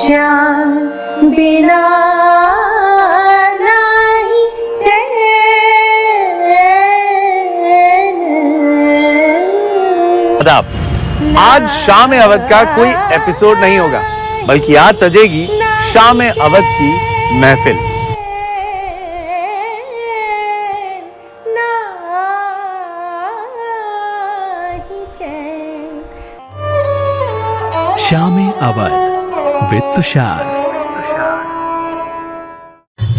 श्याम बिना नहीं चैन। आदाब। आज शाम अवध का कोई एपिसोड नहीं होगा, बल्कि आज सजेगी शाम अवध की महफिल। शाम अवध विद तुषार।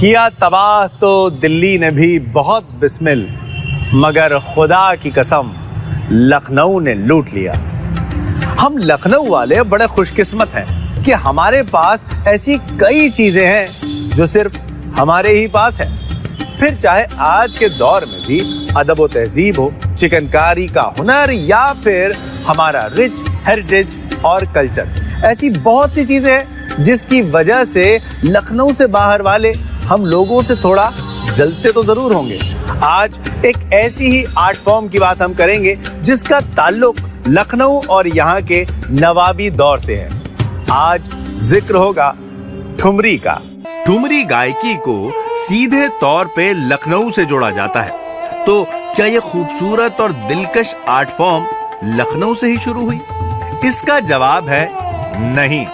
किया तबाह तो दिल्ली ने भी बहुत बिस्मिल, मगर खुदा की कसम लखनऊ ने लूट लिया। हम लखनऊ वाले बड़े खुशकिस्मत हैं कि हमारे पास ऐसी कई चीजें हैं जो सिर्फ हमारे ही पास है। फिर चाहे आज के दौर में भी अदब व तहजीब हो, चिकनकारी का हुनर, या फिर हमारा रिच हेरिटेज और कल्चर, ऐसी बहुत सी चीजें हैं जिसकी वजह से लखनऊ से बाहर वाले हम लोगों से थोड़ा जलते तो जरूर होंगे। आज एक ऐसी ही आर्ट फॉर्म की बात हम करेंगे जिसका ताल्लुक लखनऊ और यहाँ के नवाबी दौर से है। आज जिक्र होगा ठुमरी का। ठुमरी गायकी को सीधे तौर पे लखनऊ से जोड़ा जाता है, तो क्या यह खूबसूरत और दिलकश आर्ट फॉर्म लखनऊ से ही शुरू हुई? इसका जवाब है नहीं।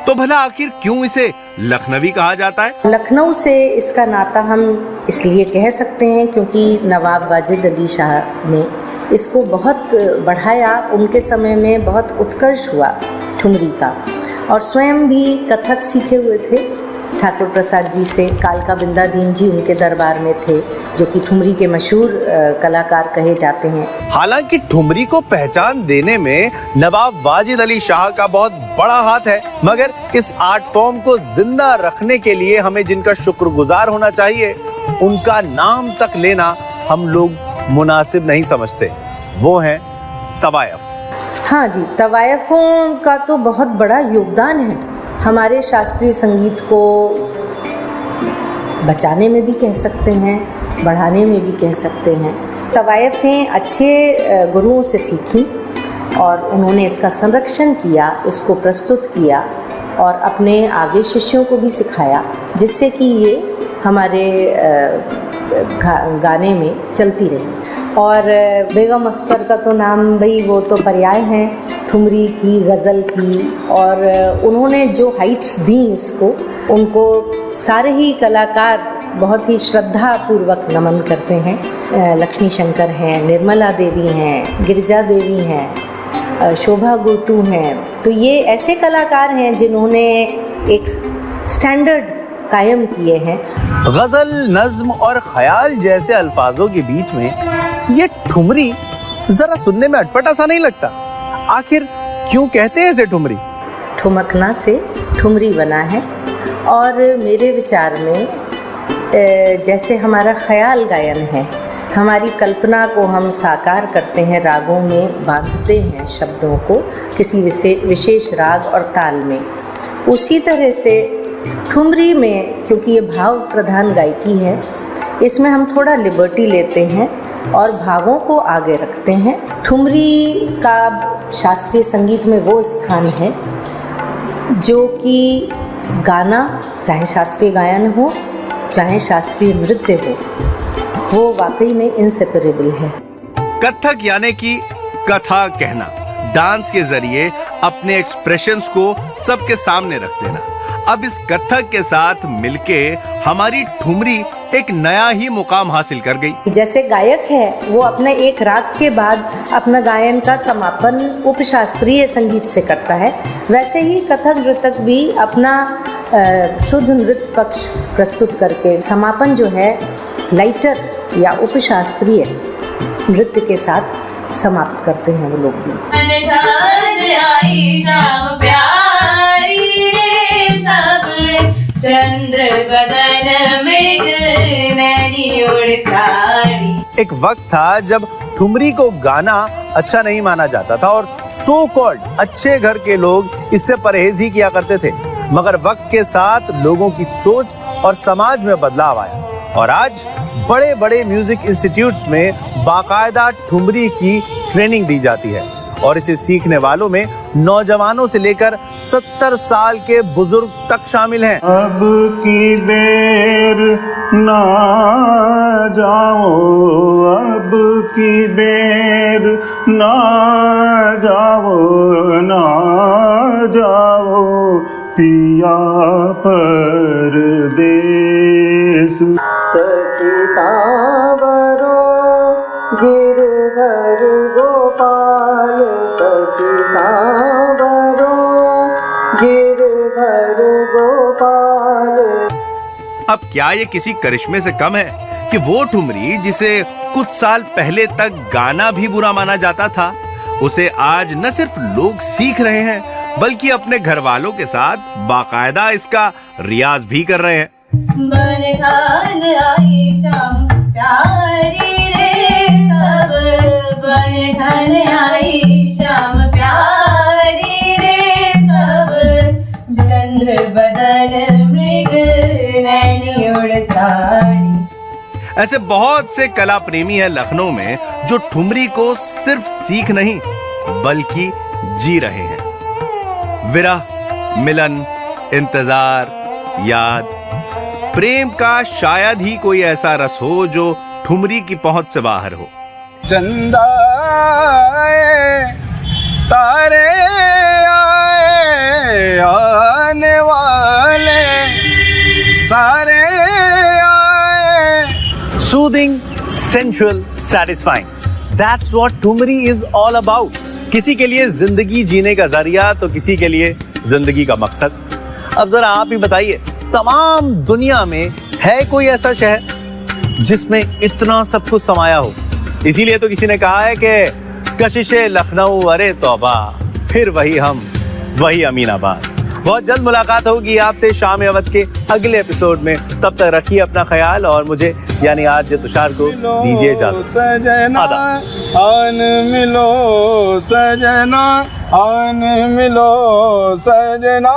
तो भला आखिर क्यों इसे लखनवी कहा जाता है? लखनऊ से इसका नाता हम इसलिए कह सकते हैं क्योंकि नवाब वाजिद अली शाह ने इसको बहुत बढ़ाया। उनके समय में बहुत उत्कर्ष हुआ ठुमरी का, और स्वयं भी कथक सीखे हुए थे ठाकुर प्रसाद जी से। कालका बिंदा दीन जी उनके दरबार में थे, जो कि ठुमरी के मशहूर कलाकार कहे जाते हैं। हालांकि ठुमरी को पहचान देने में नवाब वाजिद अली शाह का बहुत बड़ा हाथ है, मगर इस आर्ट फॉर्म को जिंदा रखने के लिए हमें जिनका शुक्रगुजार होना चाहिए, उनका नाम तक लेना हम लोग मुनासिब नहीं समझते। वो हैं तवायफ। हाँ जी, तवायफों का तो बहुत बड़ा योगदान है हमारे शास्त्रीय संगीत को बचाने में भी कह सकते हैं, बढ़ाने में भी कह सकते हैं। तवायफें अच्छे गुरुओं से सीखी और उन्होंने इसका संरक्षण किया, इसको प्रस्तुत किया और अपने आगे शिष्यों को भी सिखाया, जिससे कि ये हमारे गाने में चलती रही। और बेगम अख्तर का तो नाम भाई वो तो पर्याय हैं ठुमरी की, गज़ल की, और उन्होंने जो हाइट्स दी इसको, उनको सारे ही कलाकार बहुत ही श्रद्धा पूर्वक नमन करते हैं। लक्ष्मी शंकर हैं, निर्मला देवी हैं, गिरिजा देवी हैं, शोभा गुरटू हैं। तो ये ऐसे कलाकार हैं जिन्होंने एक स्टैंडर्ड कायम किए हैं। गज़ल, नज़्म और ख्याल जैसे अल्फाजों के बीच में ये ठुमरी जरा सुनने में अटपटा सा नहीं लगता? आखिर क्यों कहते हैं इसे ठुमरी? ठुमकना से ठुमरी बना है, और मेरे विचार में जैसे हमारा ख्याल गायन है, हमारी कल्पना को हम साकार करते हैं, रागों में बांधते हैं शब्दों को किसी विशेष राग और ताल में, उसी तरह से ठुमरी में, क्योंकि ये भाव प्रधान गायकी है, इसमें हम थोड़ा लिबर्टी लेते हैं और भावों को आगे रखते हैं। ठुमरी का शास्त्रीय संगीत में वो स्थान है जो कि गाना, चाहे शास्त्रीय गायन हो चाहे शास्त्रीय नृत्य हो, वो वाकई में इनसेपरेबल है। कथक यानी कि कथा कहना, डांस के जरिए अपने एक्सप्रेशंस को सबके सामने रख देना। अब इस कथक के साथ मिलके हमारी ठुमरी एक नया ही मुकाम हासिल कर गई। जैसे गायक है वो अपने एक राग के बाद अपना गायन का समापन उपशास्त्रीय संगीत से करता है, वैसे ही कथक नृतक भी अपना शुद्ध नृत्य पक्ष प्रस्तुत करके समापन जो है लाइटर या उपशास्त्रीय नृत्य के साथ समाप्त करते हैं वो लोग भी। चंद्र बदन मृग नैनी उड़ साड़ी। एक वक्त था जब ठुमरी को गाना अच्छा नहीं माना जाता था और सो कॉल्ड अच्छे घर के लोग इससे परहेज ही किया करते थे, मगर वक्त के साथ लोगों की सोच और समाज में बदलाव आया और आज बड़े बड़े म्यूजिक इंस्टीट्यूट्स में बाकायदा ठुमरी की ट्रेनिंग दी जाती है और इसे सीखने वालों में नौजवानों से लेकर 70 साल के बुजुर्ग तक शामिल हैं। अब की बेर ना जाओ, अब की बेर ना जाओ, ना जाओ पिया परदेस। सखी सावरो गिरधर गोपाल, सखी सावरो गिरधर गोपाल। अब क्या ये किसी करिश्मे से कम है कि वो ठुमरी जिसे कुछ साल पहले तक गाना भी बुरा माना जाता था, उसे आज न सिर्फ लोग सीख रहे हैं बल्कि अपने घर वालों के साथ बाकायदा इसका रियाज भी कर रहे हैं। बनठान आई शाम प्यारी रे सब, बनठान आई शाम प्यारी रे सब, चंद्र बदन मृग नैनी उड़ साड़ी। ऐसे बहुत से कला प्रेमी हैं लखनऊ में जो ठुमरी को सिर्फ सीख नहीं बल्कि जी रहे हैं। विरह, मिलन, इंतजार, याद, प्रेम का शायद ही कोई ऐसा रस हो जो ठुमरी की पहुंच से बाहर हो। चंदा आए, तारे आए, आने वाले सारे आए। Soothing, sensual, satisfying. That's what thumri is all about. किसी के लिए जिंदगी जीने का जरिया तो किसी के लिए जिंदगी का मकसद। अब जरा आप ही बताइए, तमाम दुनिया में है कोई ऐसा शहर जिसमें इतना सब कुछ समाया हो? इसीलिए तो किसी ने कहा है कि कशिशे लखनऊ अरे तौबा, फिर वही हम, वही अमीनाबाद। बहुत जल्द मुलाकात होगी आपसे शाम अवध के अगले एपिसोड में। तब तक रखिए अपना ख्याल और मुझे यानी आरजे तुषार को दीजिए इजाजत। सजना आन मिलो सजना, आन मिलो सजना।